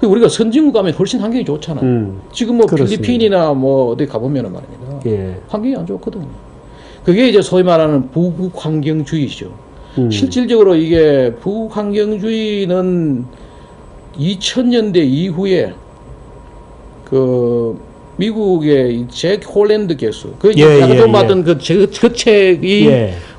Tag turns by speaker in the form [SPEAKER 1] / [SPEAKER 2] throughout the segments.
[SPEAKER 1] 우리가 선진국 가면 훨씬 환경이 좋잖아요. 지금 뭐
[SPEAKER 2] 그렇습니다.
[SPEAKER 1] 필리핀이나 뭐 어디 가보면은 말입니다.
[SPEAKER 2] 예.
[SPEAKER 1] 환경이 안 좋거든요. 그게 이제 소위 말하는 부국 환경주의죠. 실질적으로 이게 부국 환경주의는 2000년대 이후에 그 미국의 잭 홀랜드 교수, 그 받은 그 책이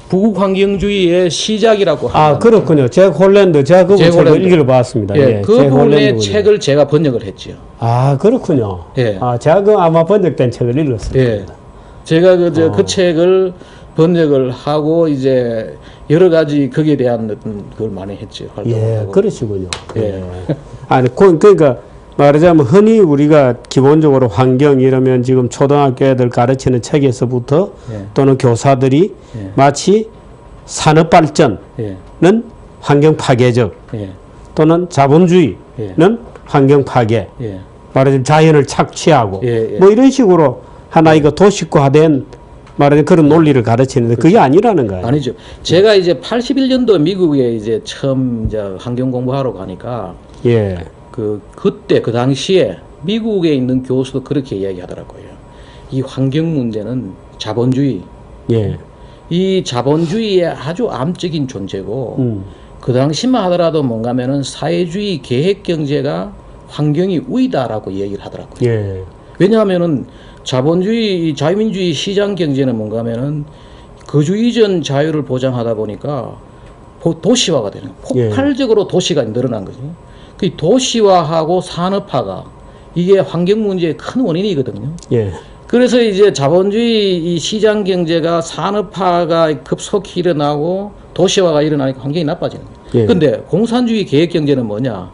[SPEAKER 1] 부국 환경주의의 시작이라고
[SPEAKER 2] 아, 그렇군요. 잭 홀랜드, 제가 그 책을 읽어봤습니다.
[SPEAKER 1] 예, 그분의 책을 제가 번역을 했지요.
[SPEAKER 2] 아, 그렇군요.
[SPEAKER 1] 예.
[SPEAKER 2] 아, 제가 그 아마 번역된 책을 읽었습니다.
[SPEAKER 1] 예. 제가 그 책을 번역을 하고 이제 여러 가지 거기에 대한 걸 많이 했죠.
[SPEAKER 2] 예, 그러시군요.
[SPEAKER 1] 예.
[SPEAKER 2] 아니, 그러니까 말하자면 흔히 우리가 기본적으로 환경 이러면 지금 초등학교 애들 가르치는 책에서부터 또는 교사들이 마치 산업 발전은 환경 파괴적 또는 자본주의는 환경 파괴 말하자면 자연을 착취하고 뭐 이런 식으로 하나 이거 도식화된 말하자면 그런 논리를 가르치는데 그게 아니라는 거예요.
[SPEAKER 1] 아니죠. 제가 이제 81년도 미국에 이제 처음 이제 환경 공부하러 가니까 그때 그 당시에 미국에 있는 교수도 그렇게 이야기하더라고요. 이 환경 문제는 자본주의. 이 자본주의의 아주 암적인 존재고 그 당시만 하더라도 뭔가면은 사회주의 계획 경제가 환경이 우위다라고 얘기를 하더라고요. 왜냐하면은 자본주의, 자유민주주의 시장 경제는 뭔가면은 거주 이전 자유를 보장하다 보니까 도시화가 되는 거예요. 폭발적으로 도시가 늘어난 거죠. 그 도시화하고 산업화가 이게 환경 문제의 큰 원인이거든요. 그래서 이제 자본주의 이 시장 경제가 산업화가 급속히 일어나고 도시화가 일어나니까 환경이 나빠지는 거예요. 근데 공산주의 계획 경제는 뭐냐?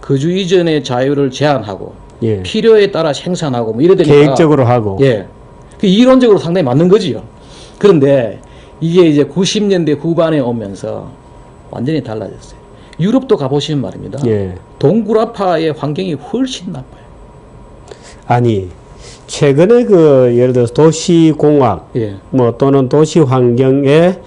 [SPEAKER 1] 거주 이전의 자유를 제한하고 필요에 따라 생산하고 뭐 이래 되니까
[SPEAKER 2] 계획적으로 하고
[SPEAKER 1] 그 이론적으로 상당히 맞는 거지요. 그런데 이게 이제 90년대 후반에 오면서 완전히 달라졌어요. 유럽도 가보시면 말입니다. 동굴아파의 환경이 훨씬 나빠요.
[SPEAKER 2] 아니 최근에 그 예를 들어서 도시공학 뭐 또는 도시환경에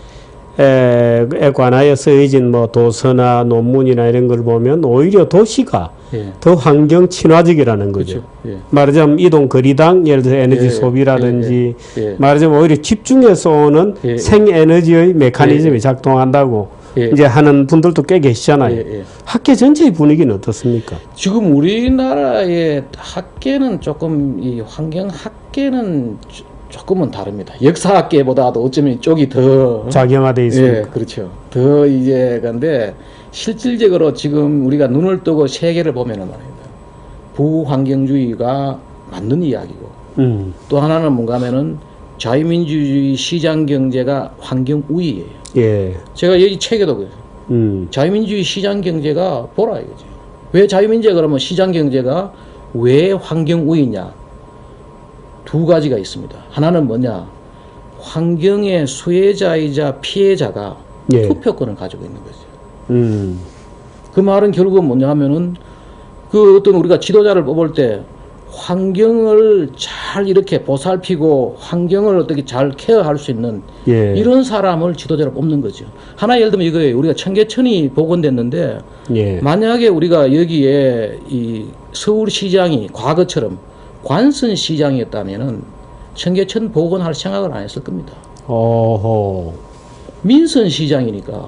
[SPEAKER 2] 관하여 쓰여진 뭐 도서나 논문이나 이런 걸 보면 오히려 도시가 더 환경 친화적이라는 거죠. 말하자면 이동 거리당 예를 들어서 에너지 소비라든지 말하자면 오히려 집중해서 오는 생에너지의 메커니즘이 작동한다고 이제 하는 분들도 꽤 계시잖아요. 학계 전체의 분위기는 어떻습니까?
[SPEAKER 1] 지금 우리나라의 학계는 조금 이 환경 학계는 조금은 다릅니다. 역사학계보다도 어쩌면 이쪽이 더
[SPEAKER 2] 작용화돼 있습니다.
[SPEAKER 1] 그렇죠. 더 이제 근데 실질적으로 지금 우리가 눈을 뜨고 세계를 보면은 말입니다. 부환경주의가 맞는 이야기고 또 하나는 뭔가면은 자유민주주의 시장 경제가 환경 우위예요. 제가 여기 책에도 그래요. 자유민주주의 시장 경제가 보라 이거죠. 왜 자유민주주의 그러면 시장 경제가 왜 환경 우위냐? 두 가지가 있습니다. 하나는 뭐냐? 환경의 수혜자이자 피해자가 투표권을 가지고 있는 거죠. 그 말은 결국은 뭐냐 하면은 그 어떤 우리가 지도자를 뽑을 때 환경을 잘 이렇게 보살피고 환경을 어떻게 잘 케어할 수 있는 이런 사람을 지도자로 뽑는 거죠. 하나 예를 들면 이거예요. 우리가 청계천이 복원됐는데 만약에 우리가 여기에 이 서울시장이 과거처럼 관선시장이었다면은 청계천 복원할 생각을 안 했을 겁니다. 민선시장이니까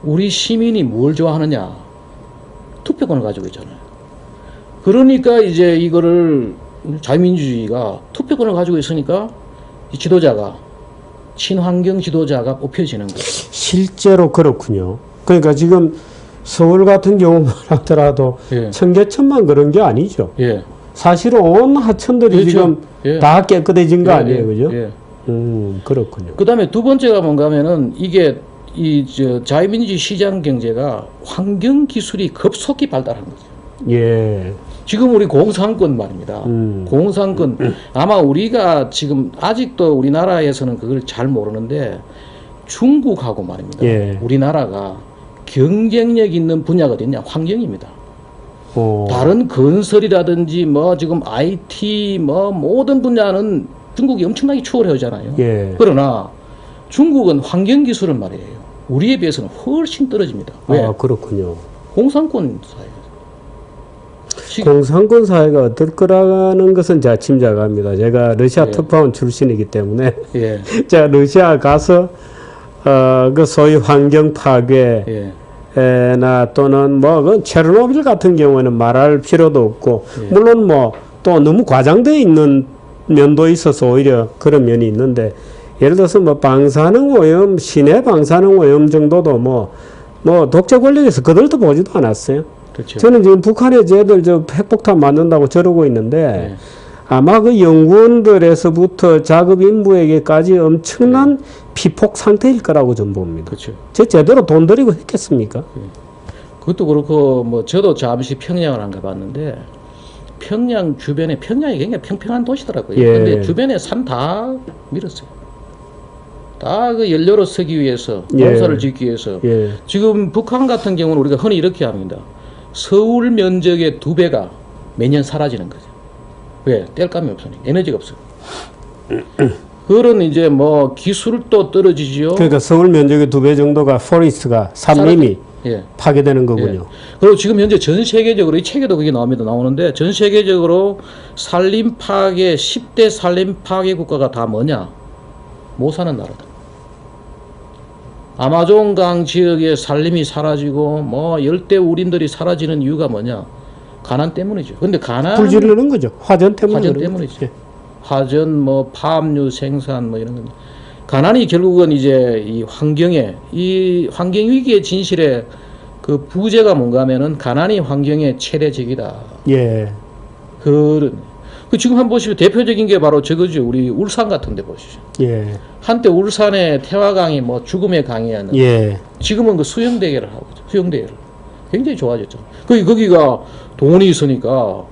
[SPEAKER 1] 우리 시민이 뭘 좋아하느냐? 투표권을 가지고 있잖아요. 그러니까 이제 이거를 자유민주주의가 투표권을 가지고 있으니까 이 지도자가 친환경 지도자가 뽑혀지는 거예요.
[SPEAKER 2] 실제로 그렇군요. 그러니까 지금 서울 같은 경우만 하더라도 청계천만 그런 게 아니죠. 사실은 온 하천들이 지금 다 깨끗해진 거 아니에요, 그죠? 그렇군요.
[SPEAKER 1] 그 다음에 두 번째가 뭔가 하면은 이게 자유민주주의 시장 경제가 환경 기술이 급속히 발달한 거죠. 지금 우리 공산권 말입니다. 공산권 아마 우리가 지금 아직도 우리나라에서는 그걸 잘 모르는데 중국하고 말입니다. 우리나라가 경쟁력 있는 분야가 어딨냐? 환경입니다. 다른 건설이라든지 뭐 지금 IT 뭐 모든 분야는 중국이 엄청나게 추월해 오잖아요. 그러나 중국은 환경 기술은 말이에요. 우리에 비해서는 훨씬 떨어집니다. 왜?
[SPEAKER 2] 그렇군요.
[SPEAKER 1] 공산권 사회에서.
[SPEAKER 2] 공산권 사회가 어떨 거라는 것은 제가 짐작합니다. 제가 러시아
[SPEAKER 1] 예.
[SPEAKER 2] 특파원 출신이기 때문에
[SPEAKER 1] 예.
[SPEAKER 2] 제가 러시아 가서 그 소위 환경 파괴
[SPEAKER 1] 예.
[SPEAKER 2] 나 또는 뭐 그 체르노빌 같은 경우에는 말할 필요도 없고
[SPEAKER 1] 예.
[SPEAKER 2] 물론 뭐 또 너무 과장되어 있는 면도 있어서 오히려 그런 면이 있는데 예를 들어서 뭐 방사능 오염 시내 방사능 오염 정도도 뭐 독재 권력에서 그들도 보지도 않았어요.
[SPEAKER 1] 그렇죠.
[SPEAKER 2] 저는 지금 북한에 쟤들 저 핵폭탄 맞는다고 저러고 있는데
[SPEAKER 1] 예.
[SPEAKER 2] 아마 그 연구원들에서부터 작업 인부에게까지 엄청난 피폭 상태일 거라고 좀 봅니다.
[SPEAKER 1] 그렇죠.
[SPEAKER 2] 저 제대로 돈 들이고 했겠습니까?
[SPEAKER 1] 그것도 그렇고 뭐 저도 잠시 평양을 안 가봤는데 평양 주변에 평양이 굉장히 평평한 도시더라고요.
[SPEAKER 2] 예.
[SPEAKER 1] 근데 주변에 산 다 밀었어요. 다 그 연료로 쓰기 위해서
[SPEAKER 2] 예.
[SPEAKER 1] 농사를 짓기 위해서
[SPEAKER 2] 예.
[SPEAKER 1] 지금 북한 같은 경우는 우리가 흔히 이렇게 합니다. 서울 면적의 2배가 매년 사라지는 거죠. 왜? 뗄감이 없으니까 에너지가 없어요. 그런 이제 뭐 기술도 떨어지지요.
[SPEAKER 2] 그러니까 서울 면적의 2배 정도가 포레스트가 산림이
[SPEAKER 1] 예.
[SPEAKER 2] 파괴되는 거군요.
[SPEAKER 1] 예. 그리고 지금 현재 전 세계적으로 이 책에도 그게 나오는데 전 세계적으로 산림 파괴 10대 산림 파괴 국가가 다 뭐냐? 못 사는 나라다. 아마존강 지역에 산림이 사라지고 뭐 열대 우림들이 사라지는 이유가 뭐냐? 가난 때문이죠. 근데 가난
[SPEAKER 2] 불 지르는 거죠. 화전 때문에.
[SPEAKER 1] 화전
[SPEAKER 2] 그런
[SPEAKER 1] 때문이죠.
[SPEAKER 2] 거죠.
[SPEAKER 1] 화전 뭐 파업류 생산 뭐 이런 건 가난이 결국은 이제 이 환경에 이 환경 위기의 진실에 그 부재가 뭔가 하면은 가난이 환경의 최대 적이다.
[SPEAKER 2] 예.
[SPEAKER 1] 그 지금 한번 보시면 대표적인 게 바로 저거죠. 우리 울산 같은 데 보시죠.
[SPEAKER 2] 예.
[SPEAKER 1] 한때 울산의 태화강이 뭐 죽음의 강이었는데
[SPEAKER 2] 예.
[SPEAKER 1] 지금은 그 수영대회를 하고 있죠. 수영대회를. 굉장히 좋아졌죠. 거기가 돈이 있으니까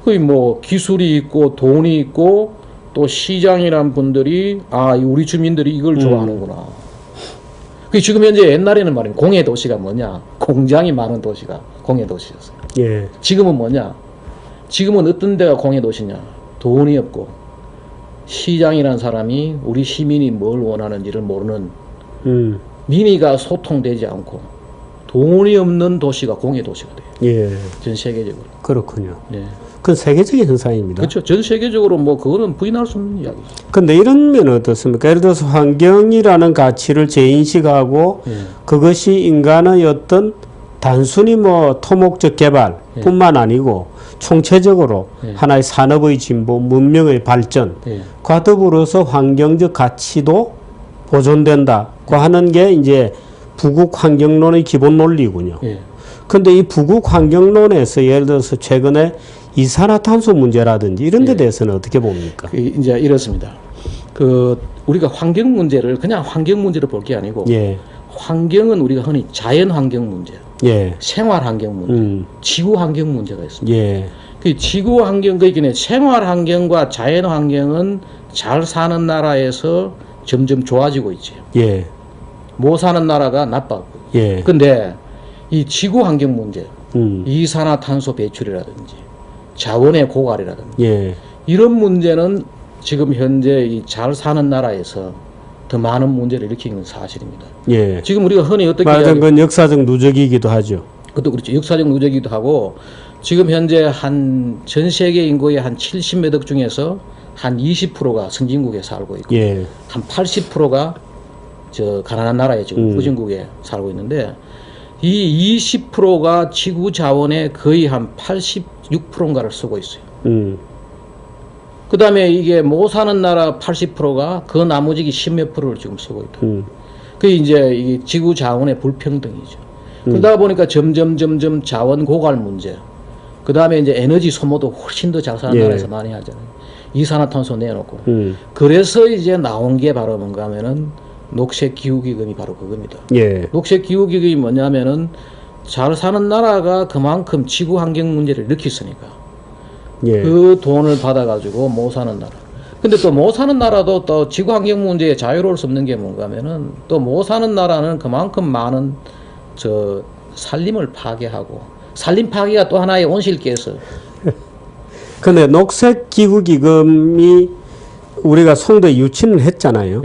[SPEAKER 1] 거의 뭐 기술이 있고 돈이 있고 또 시장이란 분들이 우리 주민들이 이걸 좋아하는구나. 그 지금 현재 옛날에는 말이에요. 공해 도시가 뭐냐? 공장이 많은 도시가 공해 도시였어요.
[SPEAKER 2] 예.
[SPEAKER 1] 지금은 뭐냐? 지금은 어떤 데가 공해 도시냐? 돈이 없고 시장이라는 사람이 우리 시민이 뭘 원하는지를 모르는 민의가 소통되지 않고 돈이 없는 도시가 공해 도시가 돼요.
[SPEAKER 2] 예.
[SPEAKER 1] 전 세계적으로.
[SPEAKER 2] 그렇군요.
[SPEAKER 1] 네.
[SPEAKER 2] 그건 세계적인 현상입니다.
[SPEAKER 1] 그렇죠. 전 세계적으로 뭐 그거는 부인할 수 없는 이야기죠.
[SPEAKER 2] 근데 이런 면은 어떻습니까? 예를 들어서 환경이라는 가치를 재인식하고 그것이 인간의 어떤 단순히 뭐 토목적 개발뿐만 아니고 총체적으로 하나의 산업의 진보, 문명의 발전과 더불어서 환경적 가치도 보존된다고 하는 게 이제 부국 환경론의 기본 논리군요. 근데 이 부국 환경론에서 예를 들어서 최근에 이산화탄소 문제라든지 이런 데 대해서는 어떻게 봅니까?
[SPEAKER 1] 이제 이렇습니다. 우리가 환경 문제를 그냥 환경 문제로 볼 게 아니고 환경은 우리가 흔히 자연 환경 문제, 생활 환경 문제, 지구 환경 문제가 있습니다. 그 지구 환경 그러니까 생활 환경과 자연 환경은 잘 사는 나라에서 점점 좋아지고 있죠. 못 사는 나라가 나빠고. 근데 이 지구 환경 문제, 이산화탄소 배출이라든지 자원의 고갈이라든지 이런 문제는 지금 현재 이 잘 사는 나라에서 더 많은 문제를 일으키는 건 사실입니다. 지금 우리가 흔히 어떻게
[SPEAKER 2] 말하자면 그건 역사적 누적이기도 하죠.
[SPEAKER 1] 그것도 그렇죠. 역사적 누적이기도 하고 지금 현재 전 세계 인구의 한 70몇 억 중에서 한 20%가 선진국에 살고 있고 한 80%가 저 가난한 나라에 지금 후진국에 살고 있는데 이 20%가 지구 자원의 거의 한 86%인가를 쓰고 있어요. 그 다음에 이게 못 사는 나라 80%가 그 나머지 10몇 %를 지금 쓰고 있다. 그게 이제 이 지구 자원의 불평등이죠. 그러다 보니까 점점 자원 고갈 문제. 그 다음에 이제 에너지 소모도 훨씬 더 잘 사는 나라에서 많이 하잖아요. 이산화탄소 내놓고. 그래서 이제 나온 게 바로 뭔가 하면은 녹색 기후기금이 바로 그겁니다. 녹색 기후기금이 뭐냐면은 잘 사는 나라가 그만큼 지구 환경 문제를 일으켰으니까 그 돈을 받아가지고 못 사는 나라. 근데 또 못 사는 나라도 또 지구 환경 문제에 자유로울 수 없는 게 뭔가 하면은 또 못 사는 나라는 그만큼 많은 산림을 파괴하고 산림 파괴가 또 하나의 온실가스.
[SPEAKER 2] 근데 녹색 기후기금이 우리가 송도에 유치는 했잖아요.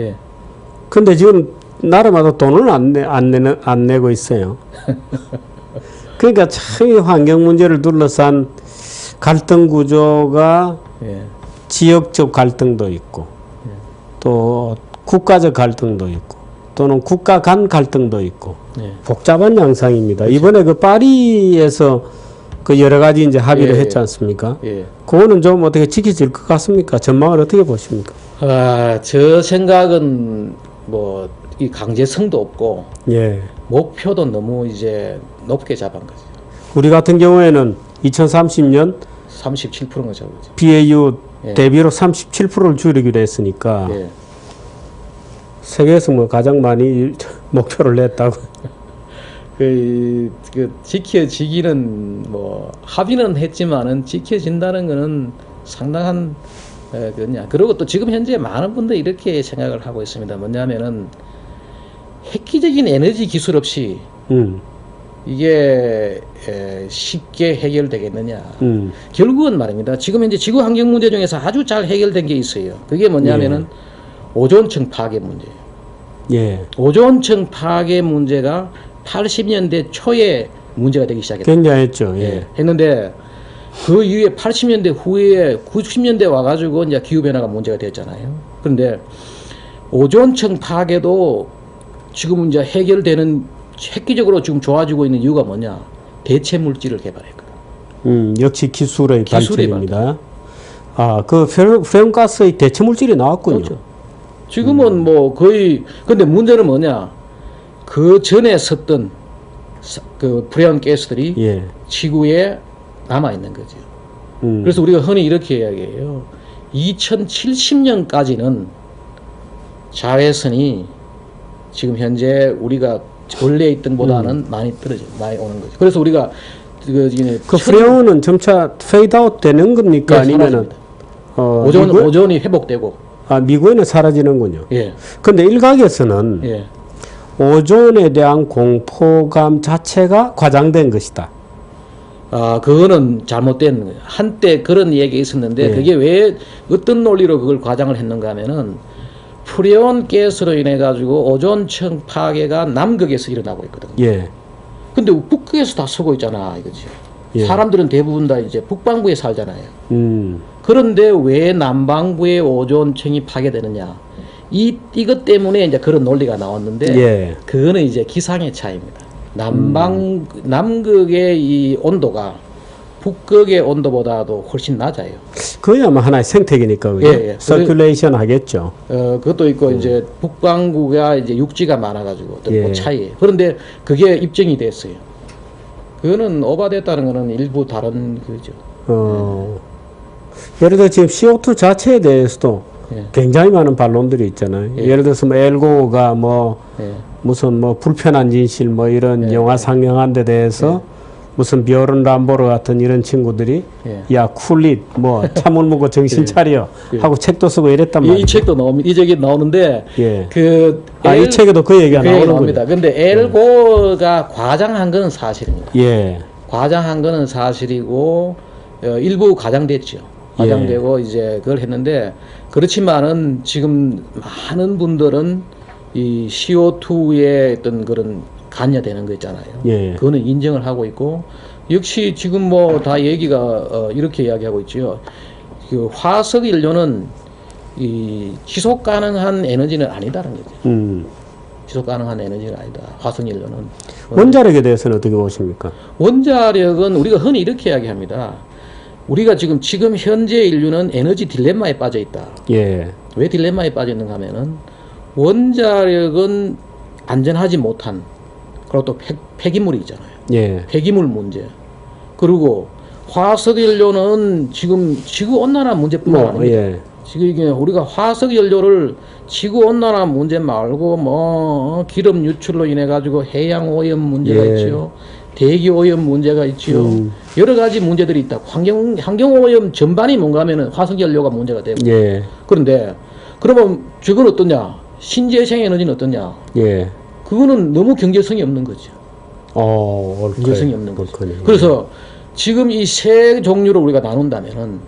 [SPEAKER 2] 근데 지금 나라마다 돈을 안 내고 있어요. 그러니까 참 환경 문제를 둘러싼 갈등 구조가
[SPEAKER 1] 예.
[SPEAKER 2] 지역적 갈등도 있고 또 국가적 갈등도 있고 또는 국가 간 갈등도 있고
[SPEAKER 1] 예.
[SPEAKER 2] 복잡한 양상입니다. 이번에 그 파리에서 그 여러 가지 이제 합의를
[SPEAKER 1] 예,
[SPEAKER 2] 했지 않습니까?
[SPEAKER 1] 예.
[SPEAKER 2] 그거는 좀 어떻게 지켜질 것 같습니까? 전망을 어떻게 보십니까?
[SPEAKER 1] 아, 저 생각은 뭐 이 강제성도 없고
[SPEAKER 2] 예.
[SPEAKER 1] 목표도 너무 이제 높게 잡은 거죠.
[SPEAKER 2] 우리 같은 경우에는 2030년
[SPEAKER 1] 37%가 잡았죠.
[SPEAKER 2] BAU
[SPEAKER 1] 예.
[SPEAKER 2] 대비로 37%를 줄이기로 했으니까
[SPEAKER 1] 예.
[SPEAKER 2] 세계에서 뭐 가장 많이 목표를 냈다고.
[SPEAKER 1] 그 지켜지기는 뭐 합의는 했지만은 지켜진다는 거는 상당한 그냐. 그리고 또 지금 현재 많은 분들이 이렇게 생각을 하고 있습니다. 뭐냐면은 획기적인 에너지 기술 없이 이게 쉽게 해결되겠느냐. 결국은 말입니다. 지금 현재 지구 환경 문제 중에서 아주 잘 해결된 게 있어요. 그게 뭐냐면은 오존층 파괴 문제예요.
[SPEAKER 2] 예.
[SPEAKER 1] 오존층 파괴 문제가 80년대 초에 문제가 되기 시작했어요.
[SPEAKER 2] 굉장했죠. 예.
[SPEAKER 1] 했는데 그 이후에 80년대 후에 90년대 와가지고 이제 기후 변화가 문제가 됐잖아요. 그런데 오존층 파괴도 지금 이제 해결되는 획기적으로 지금 좋아지고 있는 이유가 뭐냐? 대체 물질을 개발했거든.
[SPEAKER 2] 역시 기술의 발전입니다. 아, 그 프레온가스의 대체 물질이 나왔군요.
[SPEAKER 1] 그렇죠. 지금은 뭐 거의 근데 문제는 뭐냐? 그 전에 썼던 그 프레온 가스들이
[SPEAKER 2] 예.
[SPEAKER 1] 지구에 남아 있는 거죠. 그래서 우리가 흔히 이렇게 이야기해요. 2070년까지는 자외선이 지금 현재 우리가 원래 있던 보다는 많이 오는 거죠. 그래서 우리가
[SPEAKER 2] 그 프레온은 점차 페이드아웃 되는 겁니까?
[SPEAKER 1] 예,
[SPEAKER 2] 아니면은
[SPEAKER 1] 오존이 회복되고.
[SPEAKER 2] 아, 미국에는 사라지는군요.
[SPEAKER 1] 예.
[SPEAKER 2] 근데 일각에서는
[SPEAKER 1] 예.
[SPEAKER 2] 오존에 대한 공포감 자체가 과장된 것이다.
[SPEAKER 1] 아, 그거는 잘못된 거예요. 한때 그런 얘기가 있었는데
[SPEAKER 2] 예.
[SPEAKER 1] 그게 왜 어떤 논리로 그걸 과장을 했는가 하면은 프레온 가스로 인해 가지고 오존층 파괴가 남극에서 일어나고 있거든요.
[SPEAKER 2] 예.
[SPEAKER 1] 근데 북극에서 다 쓰고 있잖아, 이거지.
[SPEAKER 2] 예.
[SPEAKER 1] 사람들은 대부분 다 이제 북반구에 살잖아요.
[SPEAKER 2] 음.
[SPEAKER 1] 그런데 왜 남반구의 오존층이 파괴되느냐? 이것 때문에 이제 그런 논리가 나왔는데
[SPEAKER 2] 예.
[SPEAKER 1] 그거는 이제 기상의 차이입니다. 남극의 이 온도가 북극의 온도보다도 훨씬 낮아요.
[SPEAKER 2] 그게 아마 하나의 생태계니까 그죠?
[SPEAKER 1] 예.
[SPEAKER 2] 서큘레이션 하겠죠.
[SPEAKER 1] 그것도 있고 이제 북반구가 이제 육지가 많아가지고 또
[SPEAKER 2] 예.
[SPEAKER 1] 그 차이예요. 그런데 그게 입증이 됐어요. 그거는 오바됐다는 거는 일부 다른 그죠.
[SPEAKER 2] 예를 들어 지금 CO2 자체에 대해서도
[SPEAKER 1] 예.
[SPEAKER 2] 굉장히 많은 반론들이 있잖아요.
[SPEAKER 1] 예.
[SPEAKER 2] 예를 들어서 뭐 엘고가 뭐
[SPEAKER 1] 예.
[SPEAKER 2] 무슨 뭐 불편한 진실 뭐 이런
[SPEAKER 1] 예.
[SPEAKER 2] 영화 상영한 데 대해서 무슨 비어른 람보르 같은 이런 친구들이
[SPEAKER 1] 예.
[SPEAKER 2] 야 쿨릿 뭐 참을 먹고 정신 차려
[SPEAKER 1] 예.
[SPEAKER 2] 하고 책도 쓰고 이랬단 말이에요.
[SPEAKER 1] 이 책도 나옵니다. 이 책이 나오는데
[SPEAKER 2] 예.
[SPEAKER 1] 이
[SPEAKER 2] 책에도 그 얘기가 나오는군요.
[SPEAKER 1] 나옵니다. 근데 엘고가 과장한 거는 사실입니다.
[SPEAKER 2] 예.
[SPEAKER 1] 과장한 거는 사실이고 일부 과장됐죠. 과장되고 이제 그걸 했는데 그렇지만은 지금 많은 분들은 이 CO2의 어떤 그런 관여되는 거 있잖아요.
[SPEAKER 2] 예.
[SPEAKER 1] 그거는 인정을 하고 있고 역시 지금 뭐 다 얘기가 이렇게 이야기하고 있죠. 그 화석 연료는 이 지속 가능한 에너지는 아니다는 거죠. 지속 가능한 에너지는 아니다. 화석 연료는.
[SPEAKER 2] 원자력에 대해서는 어떻게 보십니까?
[SPEAKER 1] 원자력은 우리가 흔히 이렇게 이야기합니다. 우리가 지금 현재 인류는 에너지 딜레마에 빠져 있다.
[SPEAKER 2] 예.
[SPEAKER 1] 왜 딜레마에 빠져 있는가 하면은 원자력은 안전하지 못한 그리고 또 폐기물이 있잖아요.
[SPEAKER 2] 예.
[SPEAKER 1] 폐기물 문제. 그리고 화석 연료는 지금 지구 온난화 문제뿐만 아닙니다.
[SPEAKER 2] 예.
[SPEAKER 1] 지금 이게 우리가 화석 연료를 지구 온난화 문제 말고 뭐 기름 유출로 인해 가지고 해양 오염 문제가
[SPEAKER 2] 예.
[SPEAKER 1] 있죠. 대기 오염 문제가 있죠. 여러 가지 문제들이 있다. 환경 오염 전반이 뭔가 하면은 화석 연료가 문제가 되고.
[SPEAKER 2] 예.
[SPEAKER 1] 그런데 그러면 저건 어떠냐? 신재생 에너지는 어떠냐?
[SPEAKER 2] 예.
[SPEAKER 1] 그거는 너무 경제성이 없는 거죠. 경제성이 없는 거죠. 그래서 지금 이 세 종류를 우리가 나눈다면은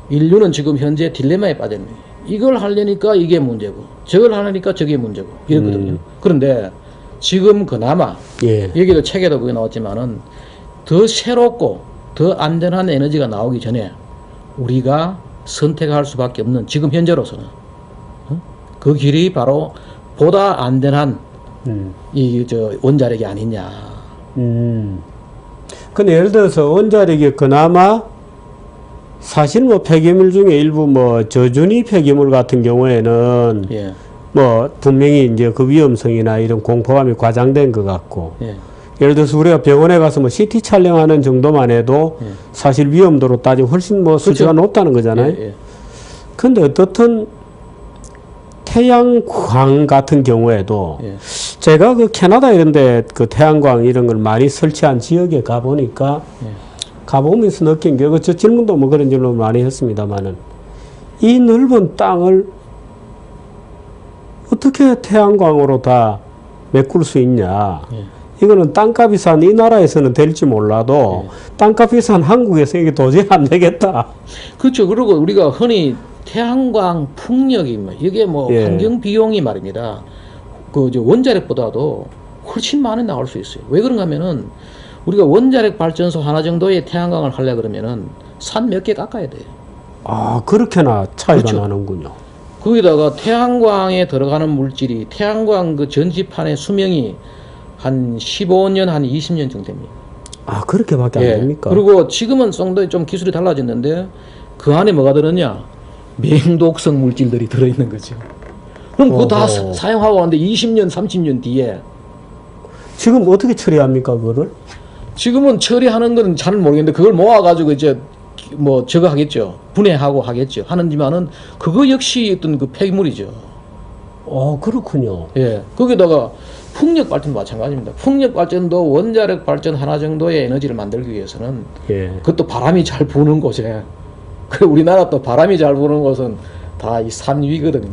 [SPEAKER 1] 인류는 지금 현재 딜레마에 빠졌네. 이걸 하려니까 이게 문제고, 저걸 하려니까 저게 문제고 이렇거든요. 그런데 지금 그나마
[SPEAKER 2] 예.
[SPEAKER 1] 여기도 책에도 그게 나왔지만은 더 새롭고 더 안전한 에너지가 나오기 전에 우리가 선택할 수밖에 없는 지금 현재로서는 그 길이 바로 보다 안전한 이 저 원자력이 아니냐.
[SPEAKER 2] 근데 예를 들어서 원자력이 그나마 사실 뭐 폐기물 중에 일부 뭐 저준위 폐기물 같은 경우에는
[SPEAKER 1] 예.
[SPEAKER 2] 뭐 분명히 이제 그 위험성이나 이런 공포감이 과장된 것 같고
[SPEAKER 1] 예.
[SPEAKER 2] 예를 들어서 우리가 병원에 가서 뭐 CT 촬영하는 정도만 해도
[SPEAKER 1] 예.
[SPEAKER 2] 사실 위험도로 따지면 훨씬 뭐 수치가
[SPEAKER 1] 그렇죠.
[SPEAKER 2] 높다는 거잖아요.
[SPEAKER 1] 예. 예.
[SPEAKER 2] 근데 어떻든 태양광 같은 경우에도
[SPEAKER 1] 예.
[SPEAKER 2] 제가 그 캐나다 이런데 그 태양광 이런 걸 많이 설치한 지역에 가보니까
[SPEAKER 1] 예.
[SPEAKER 2] 가보면서 느낀 게, 저 질문도 뭐 그런 질문 많이 했습니다만은, 이 넓은 땅을 어떻게 태양광으로 다 메꿀 수 있냐.
[SPEAKER 1] 예.
[SPEAKER 2] 이거는 땅값이 싼 이 나라에서는 될지 몰라도, 땅값이 싼 한국에서 이게 도저히 안 되겠다.
[SPEAKER 1] 그렇죠. 그리고 우리가 흔히 태양광 풍력이 이게 뭐
[SPEAKER 2] 예.
[SPEAKER 1] 환경 비용이 말입니다. 그 저 원자력보다도 훨씬 많이 나올 수 있어요. 왜 그런가 하면은 우리가 원자력 발전소 하나 정도의 태양광을 하려 그러면은 산 몇 개 깎아야 돼요.
[SPEAKER 2] 아, 그렇게나 차이가
[SPEAKER 1] 그렇죠.
[SPEAKER 2] 나는군요.
[SPEAKER 1] 거기다가 태양광에 들어가는 물질이 태양광 그 전지판의 수명이 한 15년, 한 20년 정도 됩니다.
[SPEAKER 2] 아, 그렇게밖에 안
[SPEAKER 1] 예.
[SPEAKER 2] 됩니까?
[SPEAKER 1] 그리고 지금은 좀 좀 기술이 달라졌는데 그 안에 뭐가 들었냐? 맹독성 물질들이 들어있는 거죠. 그럼 그거 다
[SPEAKER 2] 어허.
[SPEAKER 1] 사용하고 하는데 20년, 30년 뒤에
[SPEAKER 2] 지금 어떻게 처리합니까, 그거를?
[SPEAKER 1] 지금은 처리하는 건 잘 모르겠는데 그걸 모아가지고 이제 뭐 저거 하겠죠. 분해하고 하겠죠. 하는지만은 그거 역시 어떤 그 폐기물이죠.
[SPEAKER 2] 그렇군요.
[SPEAKER 1] 예. 거기다가 풍력 발전도 마찬가지입니다. 풍력 발전도 원자력 발전 하나 정도의 에너지를 만들기 위해서는
[SPEAKER 2] 예.
[SPEAKER 1] 그것도 바람이 잘 부는 곳에 그 우리나라 또 바람이 잘 부는 곳은 다 이 산 위거든요.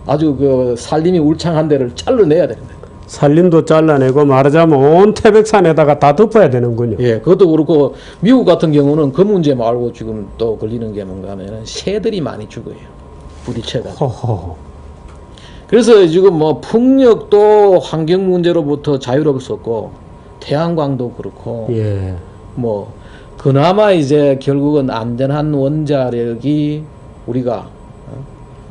[SPEAKER 1] 아주 그 산림이 울창한 데를 잘라내야 됩니다.
[SPEAKER 2] 산림도 잘라내고 말하자면 온 태백산에다가 다 덮어야 되는군요.
[SPEAKER 1] 예, 그것도 그렇고 미국 같은 경우는 그 문제 말고 지금 또 걸리는 게 뭔가 하면은 새들이 많이 죽어요. 부딪혀가.
[SPEAKER 2] 허허.
[SPEAKER 1] 그래서 지금 뭐 풍력도 환경 문제로부터 자유로울 수 없고 태양광도 그렇고
[SPEAKER 2] 예.
[SPEAKER 1] 뭐 그나마 이제 결국은 안전한 원자력이 우리가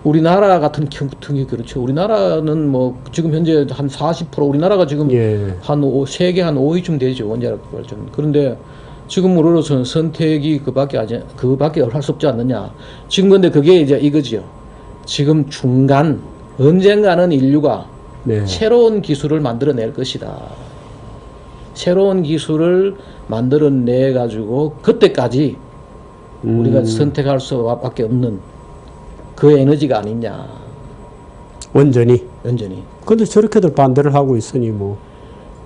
[SPEAKER 1] 우리나라 같은 경우 그렇죠. 우리나라는 뭐 지금 현재 한 40% 우리나라가 지금
[SPEAKER 2] 예.
[SPEAKER 1] 세계 한 5위쯤 되죠. 원자력 발전. 그런데 지금으로서는 선택이 그밖에 할 수 없지 않느냐. 지금 근데 그게 이제 이거지요. 지금 중간 언젠가는 인류가
[SPEAKER 2] 네.
[SPEAKER 1] 새로운 기술을 만들어낼 것이다. 새로운 기술을 만들어내 가지고 그때까지 우리가 선택할 수밖에 없는 그 에너지가 아니냐.
[SPEAKER 2] 완전히. 근데 저렇게들 반대를 하고 있으니 뭐.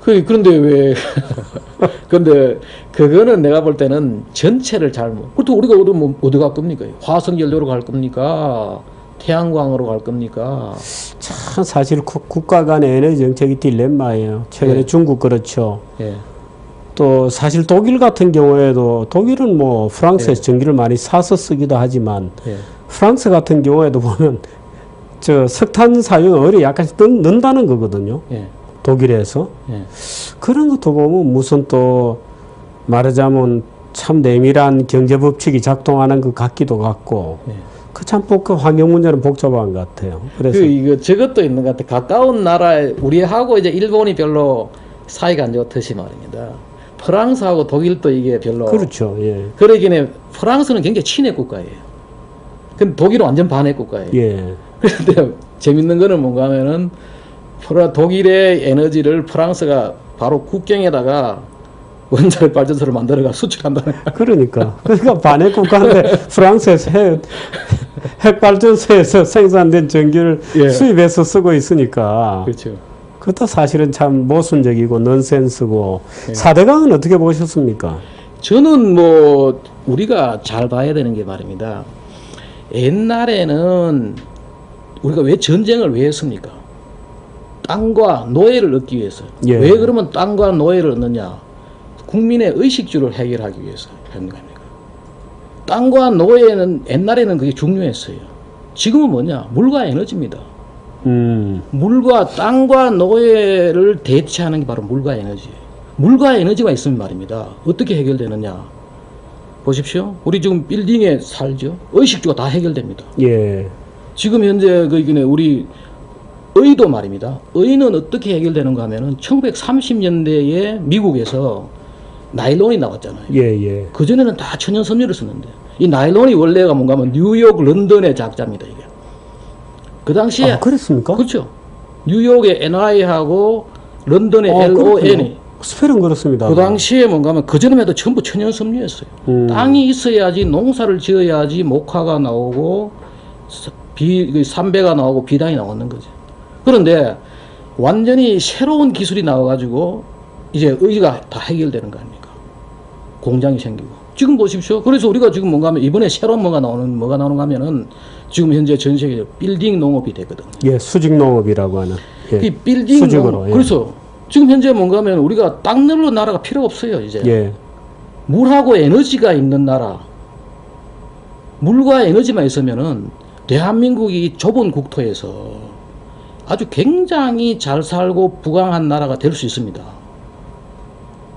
[SPEAKER 1] 그런데 왜 근데 그거는 내가 볼 때는 전체를 그렇다고 우리가 어디 갈 겁니까? 화석 연료로 갈 겁니까? 태양광으로 갈 겁니까?
[SPEAKER 2] 참 사실 국가 간의 에너지 정책이 딜레마예요. 최근에
[SPEAKER 1] 예.
[SPEAKER 2] 중국 그렇죠.
[SPEAKER 1] 예.
[SPEAKER 2] 또 사실 독일 같은 경우에도 독일은 뭐 프랑스에서
[SPEAKER 1] 예.
[SPEAKER 2] 전기를 많이 사서 쓰기도 하지만
[SPEAKER 1] 예.
[SPEAKER 2] 프랑스 같은 경우에도 보면 저 석탄 사용을 약간씩 넣는다는 거거든요.
[SPEAKER 1] 예.
[SPEAKER 2] 독일에서.
[SPEAKER 1] 예.
[SPEAKER 2] 그런 것도 보면 무슨 또 말하자면 참 내밀한 경제 법칙이 작동하는 것 같기도 같고
[SPEAKER 1] 예.
[SPEAKER 2] 그 참 환경 문제는 복잡한 것 같아요. 그래서
[SPEAKER 1] 저것도 있는 것 같아. 가까운 나라에 우리하고 이제 일본이 별로 사이가 안 좋듯이 말입니다. 프랑스하고 독일도 이게 별로
[SPEAKER 2] 그렇죠. 예.
[SPEAKER 1] 그러긴 해. 프랑스는 굉장히 친해 국가예요. 근데 독일은 완전 반해 국가예요.
[SPEAKER 2] 예.
[SPEAKER 1] 그런데 재밌는 거는 뭔가 하면은 독일의 에너지를 프랑스가 바로 국경에다가 원자력 발전소를 만들어가 수출한다는 거야.
[SPEAKER 2] 그러니까 반핵 국가인데 프랑스에서 핵발전소에서 생산된 전기를
[SPEAKER 1] 예.
[SPEAKER 2] 수입해서 쓰고 있으니까
[SPEAKER 1] 그렇죠.
[SPEAKER 2] 그것도 사실은 참 모순적이고 넌센스고.
[SPEAKER 1] 예.
[SPEAKER 2] 4대강은 어떻게 보셨습니까?
[SPEAKER 1] 저는 뭐 우리가 잘 봐야 되는 게 말입니다. 옛날에는 우리가 왜 전쟁을 왜 했습니까? 땅과 노예를 얻기 위해서.
[SPEAKER 2] 예.
[SPEAKER 1] 왜 그러면 땅과 노예를 얻느냐? 국민의 의식주를 해결하기 위해서 하는 겁니다. 땅과 노예는 옛날에는 그게 중요했어요. 지금은 뭐냐? 물과 에너지입니다. 물과 땅과 노예를 대체하는 게 바로 물과 에너지예요. 물과 에너지가 있으면 말입니다. 어떻게 해결되느냐? 보십시오. 우리 지금 빌딩에 살죠. 의식주가 다 해결됩니다.
[SPEAKER 2] 예.
[SPEAKER 1] 지금 현재 우리 의도 말입니다. 의는 어떻게 해결되는가 하면은 1930년대에 미국에서 나일론이 나왔잖아요.
[SPEAKER 2] 예.
[SPEAKER 1] 그전에는 다 천연 섬유를 썼는데 이 나일론이 원래가 뭔가 하면 뉴욕, 런던의 작자입니다, 이게. 그 당시에
[SPEAKER 2] 아, 그랬습니까?
[SPEAKER 1] 그렇죠. 뉴욕의 NI하고 런던의 LON이
[SPEAKER 2] 그렇군요. 스펠은 그렇습니다.
[SPEAKER 1] 그 당시에 뭔가 하면 그전에만 해도 전부 천연 섬유였어요. 땅이 있어야지 농사를 지어야지 목화가 나오고 삼배가 나오고 비단이 나오는 거죠. 그런데 완전히 새로운 기술이 나와가지고 이제 의가 다 해결되는 거 아닙니까? 공장이 생기고. 지금 보십시오. 그래서 우리가 지금 뭔가 하면 이번에 새로운 뭐가 나오는가 하면은 지금 현재 전 세계적으로 빌딩 농업이 되거든요.
[SPEAKER 2] 예, 수직 농업이라고 하는. 예.
[SPEAKER 1] 이 빌딩
[SPEAKER 2] 수직으로.
[SPEAKER 1] 농업.
[SPEAKER 2] 예.
[SPEAKER 1] 그래서 지금 현재 뭔가 하면 우리가 땅ner로 나라가 필요가 없어요, 이제.
[SPEAKER 2] 예.
[SPEAKER 1] 물하고 에너지가 있는 나라. 물과 에너지만 있으면은 대한민국이 좁은 국토에서 아주 굉장히 잘 살고 부강한 나라가 될 수 있습니다.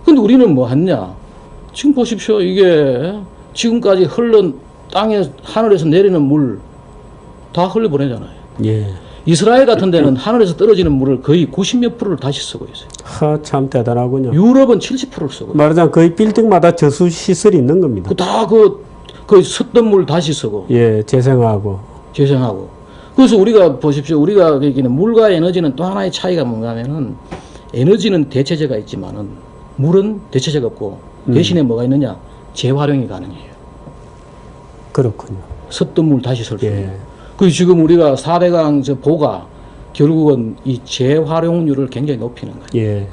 [SPEAKER 1] 근데 우리는 뭐 했냐? 지금 보십시오. 이게 지금까지 흘러 땅에 하늘에서 내리는 물 다 흘려보내잖아요.
[SPEAKER 2] 예.
[SPEAKER 1] 이스라엘 같은 데는 하늘에서 떨어지는 물을 거의 90몇 %를 다시 쓰고 있어요.
[SPEAKER 2] 하, 참 대단하군요.
[SPEAKER 1] 유럽은 70%를 쓰고.
[SPEAKER 2] 말하자면 거의 빌딩마다 저수 시설이 있는 겁니다.
[SPEAKER 1] 그 섰던 물 다시 쓰고.
[SPEAKER 2] 예, 재생하고.
[SPEAKER 1] 그래서 우리가 보십시오. 우리가 얘기는 물과 에너지는 또 하나의 차이가 뭔가 하면은 에너지는 대체제가 있지만은 물은 대체제가 없고 대신에 뭐가 있느냐? 재활용이 가능해요.
[SPEAKER 2] 그렇군요.
[SPEAKER 1] 섰던 물 다시 쓸 수 있는.
[SPEAKER 2] 예.
[SPEAKER 1] 그 지금 우리가 4대강 저 보가 결국은 이 재활용률을 굉장히 높이는 거예요.
[SPEAKER 2] 예.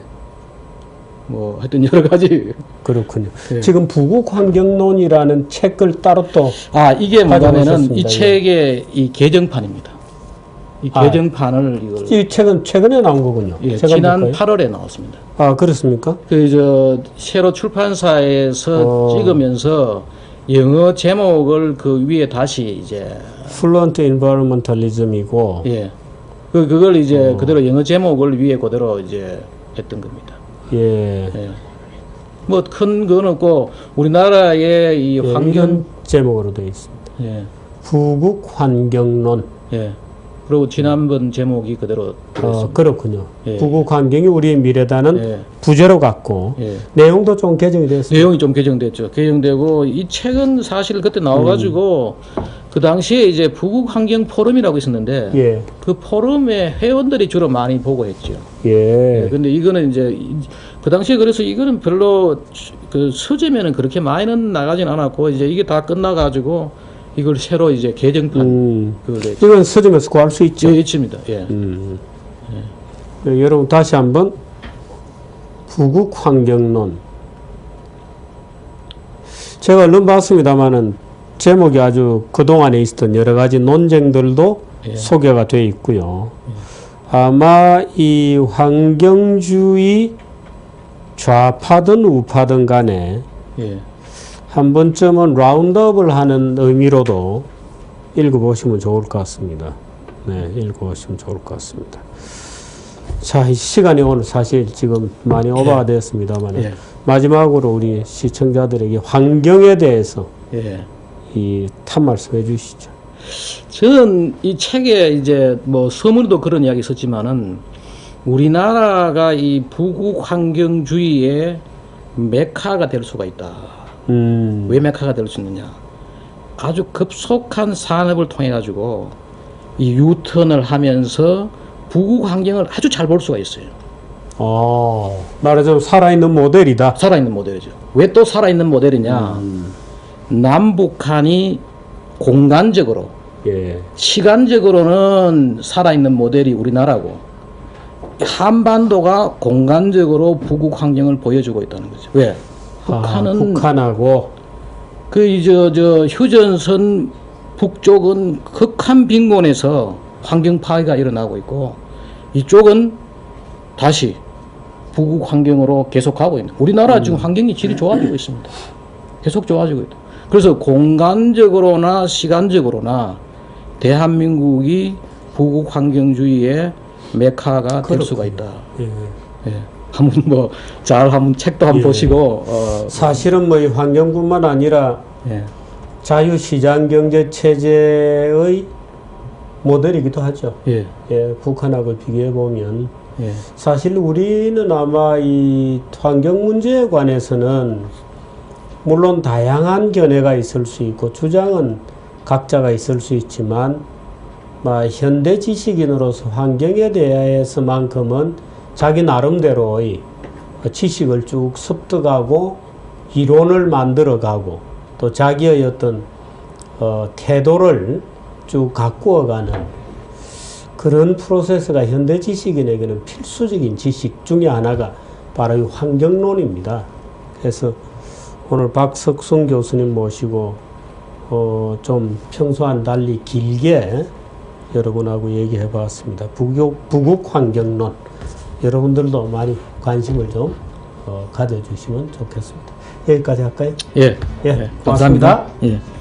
[SPEAKER 1] 뭐 하여튼 여러 가지.
[SPEAKER 2] 그렇군요.
[SPEAKER 1] 예.
[SPEAKER 2] 지금 부국환경론이라는 책을 따로 또
[SPEAKER 1] 이게 뭐냐면은
[SPEAKER 2] 가져오셨습니다.
[SPEAKER 1] 이 책의 이 개정판입니다. 이 개정판을 이걸
[SPEAKER 2] 이 책은 최근에 나온 거군요.
[SPEAKER 1] 예,
[SPEAKER 2] 제가
[SPEAKER 1] 지난
[SPEAKER 2] 볼까요?
[SPEAKER 1] 8월에 나왔습니다.
[SPEAKER 2] 아, 그렇습니까?
[SPEAKER 1] 새로 출판사에서 찍으면서 영어 제목을 그 위에 다시 이제
[SPEAKER 2] Fluent Environmentalism이고
[SPEAKER 1] 예. 그걸 이제 그대로 영어 제목을 위에 그대로 이제 했던 겁니다.
[SPEAKER 2] 예.
[SPEAKER 1] 예. 뭐 큰 건 없고 우리나라의 이
[SPEAKER 2] 예,
[SPEAKER 1] 환경
[SPEAKER 2] 이런 제목으로 되어 있습니다.
[SPEAKER 1] 예.
[SPEAKER 2] 부국환경론.
[SPEAKER 1] 예. 그리고 지난번 제목이 그대로 들었습니다.
[SPEAKER 2] 그렇군요.
[SPEAKER 1] 예.
[SPEAKER 2] 부국환경이 우리의 미래다는
[SPEAKER 1] 예.
[SPEAKER 2] 부제로 갖고
[SPEAKER 1] 예.
[SPEAKER 2] 내용도 좀 개정이 됐습니다.
[SPEAKER 1] 내용이 좀 개정됐죠. 개정되고 이 책은 사실 그때 나와가지고 그 당시에 이제 부국환경 포럼이라고 있었는데
[SPEAKER 2] 예.
[SPEAKER 1] 그 포럼에 회원들이 주로 많이 보고했죠.
[SPEAKER 2] 예.
[SPEAKER 1] 근데 이거는 이제 그 당시에 그래서 이거는 별로 그 서재면은 그렇게 많이는 나가진 않았고 이제 이게 다 끝나가지고 이걸 새로 이제 개정판 그걸 했죠.
[SPEAKER 2] 이건 서점에서 구할 수 있죠.
[SPEAKER 1] 예, 있습니다. 예.
[SPEAKER 2] 네, 여러분 다시 한번 부국환경론. 제가 얼른 봤습니다만은 제목이 아주 그동안에 있었던 여러 가지 논쟁들도
[SPEAKER 1] 예.
[SPEAKER 2] 소개가 되어 있고요. 아마 이 환경주의 좌파든 우파든 간에
[SPEAKER 1] 예.
[SPEAKER 2] 한 번쯤은 라운드업을 하는 의미로도 읽어보시면 좋을 것 같습니다. 네, 읽어보시면 좋을 것 같습니다. 자, 이 시간이 오늘 사실 지금 많이 오버가 되었습니다만
[SPEAKER 1] 예.
[SPEAKER 2] 마지막으로 우리 시청자들에게 환경에 대해서
[SPEAKER 1] 예.
[SPEAKER 2] 탄 말씀 해주시죠.
[SPEAKER 1] 저는 이 책에 이제 뭐 서문에도 그런 이야기 썼지만은 우리나라가 이 부국 환경주의의 메카가 될 수가 있다. 왜 메카가 될 수 있느냐? 아주 급속한 산업을 통해 가지고 이 유턴을 하면서 부국 환경을 아주 잘 볼 수가 있어요.
[SPEAKER 2] 말하자면 살아있는 모델이다.
[SPEAKER 1] 살아있는 모델이죠. 왜 또 살아있는 모델이냐? 남북한이 공간적으로,
[SPEAKER 2] 예.
[SPEAKER 1] 시간적으로는 살아있는 모델이 우리나라고, 한반도가 공간적으로 부국 환경을 보여주고 있다는 거죠. 왜? 북한은
[SPEAKER 2] 북한하고
[SPEAKER 1] 휴전선 북쪽은 극한 빈곤에서 환경 파괴가 일어나고 있고 이쪽은 다시 부국 환경으로 계속 가고 있는. 우리나라 지금 환경이 질이 좋아지고 있습니다. 계속 좋아지고 있다. 그래서 공간적으로나 시간적으로나 대한민국이 부국 환경주의의 메카가 될 수가 있다.
[SPEAKER 2] 예.
[SPEAKER 1] 예. 한번 한번 책도 한번 보시고
[SPEAKER 2] 사실은 뭐 이 환경뿐만 아니라
[SPEAKER 1] 예.
[SPEAKER 2] 자유시장 경제 체제의 모델이기도 하죠.
[SPEAKER 1] 예.
[SPEAKER 2] 예, 북한하고 비교해 보면
[SPEAKER 1] 예.
[SPEAKER 2] 사실 우리는 아마 이 환경 문제에 관해서는 물론 다양한 견해가 있을 수 있고 주장은 각자가 있을 수 있지만 현대 지식인으로서 환경에 대해서만큼은 자기 나름대로의 지식을 쭉 습득하고 이론을 만들어가고 또 자기의 어떤 태도를 쭉 가꾸어가는 그런 프로세스가 현대 지식인에게는 필수적인 지식 중에 하나가 바로 이 환경론입니다. 그래서 오늘 박석순 교수님 모시고 좀 평소와는 달리 길게 여러분하고 얘기해 봤습니다. 부국 환경론. 여러분들도 많이 관심을 좀 가져주시면 좋겠습니다. 여기까지 할까요?
[SPEAKER 1] 예.
[SPEAKER 2] 예. 고맙습니다.
[SPEAKER 1] 감사합니다. 예.